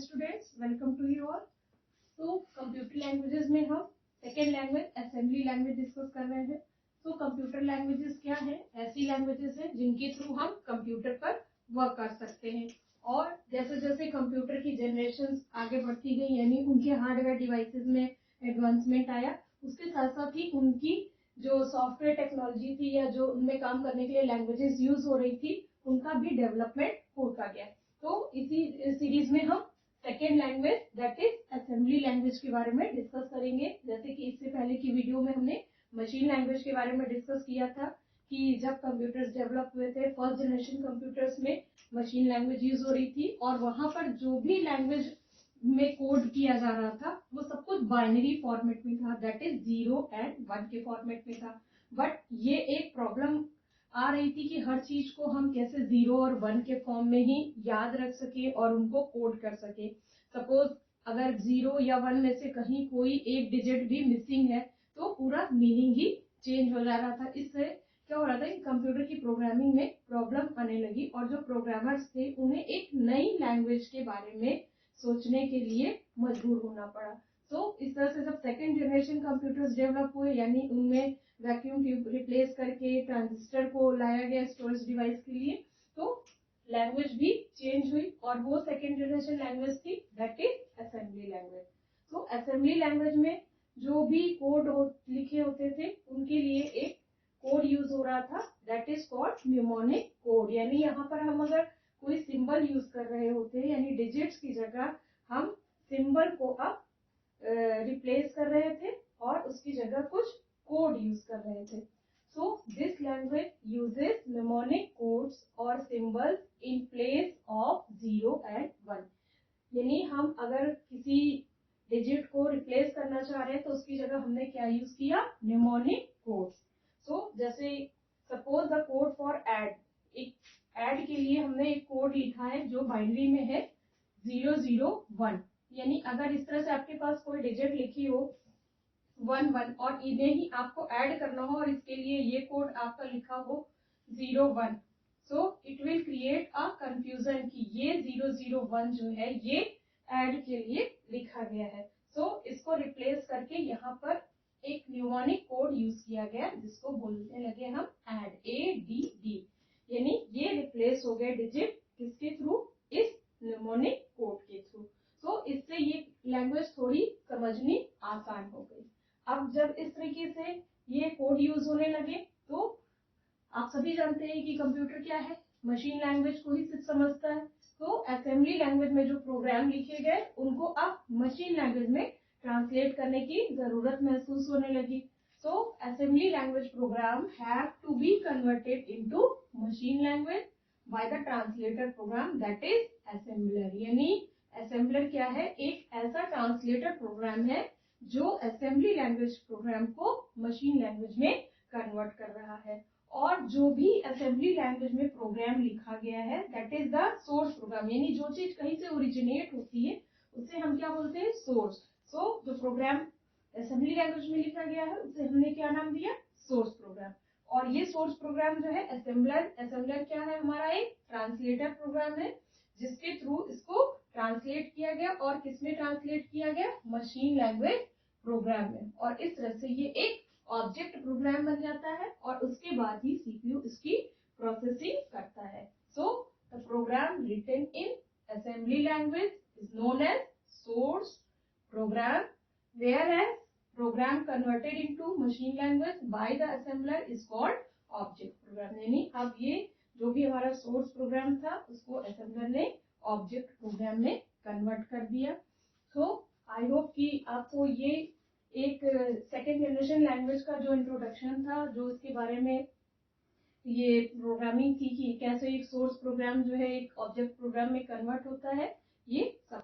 Students, welcome to you all. तो computer languages में हम second language assembly language discuss कर रहे हैं। तो कंप्यूटर लैंग्वेजेस क्या है? ऐसी लैंग्वेजेस हैं जिनके थ्रू हम कंप्यूटर पर वर्क कर सकते हैं। और जैसे जैसे कंप्यूटर की जनरेशन आगे बढ़ती गई, यानी उनके हार्डवेयर डिवाइसेस में एडवांसमेंट आया, उसके साथ साथ ही उनकी जो सॉफ्टवेयर टेक्नोलॉजी थी या जो उनमें काम करने के लिए लैंग्वेजेस यूज हो रही थी, उनका भी डेवलपमेंट होता गया। तो इसी सीरीज में हम second language that is assembly language के बारे में डिस्कस करेंगे। जैसे कि इससे पहले की वीडियो में हमने मशीन लैंग्वेज के बारे में डिस्कस किया था कि जब कंप्यूटर्स डेवलप हुए थे, फर्स्ट जनरेशन कंप्यूटर्स में मशीन लैंग्वेज यूज हो रही थी और वहां पर जो भी लैंग्वेज में कोड किया जा रहा था वो सब कुछ बाइनरी फॉर्मेट में था, दैट इज 0 एंड 1 के फॉर्मेट में था। बट ये एक प्रॉब्लम आ रही थी कि हर चीज को हम कैसे 0 और 1 के फॉर्म में ही याद रख सके और उनको कोड कर सके। सपोज अगर 0 या 1 में से कहीं कोई एक डिजिट भी मिसिंग है तो पूरा मीनिंग ही चेंज हो जा रहा था। इससे क्या हो रहा था कि कंप्यूटर की प्रोग्रामिंग में प्रॉब्लम आने लगी और जो प्रोग्रामर्स थे उन्हें एक नई लैंग्वेज के बारे में सोचने के लिए मजबूर होना पड़ा। तो इस तरह से जब सेकेंड जनरेशन कंप्यूटर्स डेवलप हुए, यानी उनमें वैक्यूम ट्यूब रिप्लेस करके ट्रांजिस्टर को लाया गया स्टोरेज डिवाइस के लिए, तो लैंग्वेज भी चेंज हुई और वो सेकेंड जनरेशन लैंग्वेज थी दैट इज असेंबली लैंग्वेज। तो असेंबली लैंग्वेज में जो भी कोड लिखे होते थे उनके लिए एक कोड यूज हो रहा था that is called mnemonic code. यानी यहाँ पर हम अगर कोई सिंबल यूज कर रहे होते हैं, यानी डिजिट्स की जगह हम सिंबल को अब रिप्लेस कर रहे थे और उसकी जगह कुछ कोड यूज कर रहे थे। So this language uses mnemonic codes और symbols in place of 0 and 1। यानी हम अगर किसी डिजिट को रिप्लेस करना चाह रहे हैं तो उसकी जगह हमने क्या यूज किया? mnemonic codes. सो जैसे suppose the code for add, एक ऐड के लिए हमने एक कोड लिखा है जो बाइनरी में है 001। यानी अगर इस तरह से आपके पास कोई डिजिट लिखी हो 11 और इन्हें ही आपको ऐड करना हो और इसके लिए ये कोड आपका लिखा हो 01, so it will create a confusion कि ये 001 जो है ये ऐड के लिए लिखा गया है। सो इसको रिप्लेस करके यहाँ पर एक न्यूमोनिक कोड यूज किया गया जिसको बोलने लगे हम ऐड, ADD। यानी ये रिप्लेस हो गए डिजिट किसके थ्रू? इस न्यूमोनिक कोड के थ्रू। तो इससे ये लैंग्वेज थोड़ी समझनी आसान हो गई। अब जब इस तरीके से ये कोड यूज होने लगे तो आप सभी जानते हैं कि कंप्यूटर क्या है? मशीन लैंग्वेज को ही सिर्फ समझता है। तो असेंबली लैंग्वेज में जो प्रोग्राम लिखे गए उनको अब मशीन लैंग्वेज में ट्रांसलेट करने की जरूरत महसूस होने लगी। So assembly language program have to be converted into machine language by the translator program that is assembler. यानी असेंबलर क्या है? एक ऐसा ट्रांसलेटर प्रोग्राम है जो असेंबली लैंग्वेज प्रोग्राम को मशीन लैंग्वेज में कन्वर्ट कर रहा है। और जो भी असेंबली लैंग्वेज में प्रोग्राम लिखा गया है that is the source program. यानी जो चीज कहीं से ओरिजिनेट होती है उसे हम क्या बोलते हैं? सोर्स। सो जो प्रोग्राम असेंबली लैंग्वेज में लिखा गया है उसे हमने क्या नाम दिया? Source program. और ये सोर्स प्रोग्राम जो है असेंबलर क्या है? हमारा एक ट्रांसलेटर प्रोग्राम है जिसके थ्रू इसको ट्रांसलेट किया गया। और किसमें ट्रांसलेट किया गया? मशीन लैंग्वेज प्रोग्राम में। और इस तरह से ये एक ऑब्जेक्ट प्रोग्राम बन जाता है और उसके बाद ही सीपीयू इसकी प्रोसेसिंग करता है। So the program written in assembly language is known as source program, whereas program converted into machine language by the assembler is called object program। यानी अब ये जो भी हमारा सोर्स प्रोग्राम था उसको असेंबलर ने ऑब्जेक्ट प्रोग्राम में कन्वर्ट कर दिया। सो आई होप कि आपको ये एक सेकेंड जनरेशन लैंग्वेज का जो इंट्रोडक्शन था, जो इसके बारे में ये प्रोग्रामिंग थी कि कैसे एक सोर्स प्रोग्राम जो है एक ऑब्जेक्ट प्रोग्राम में कन्वर्ट होता है, ये सब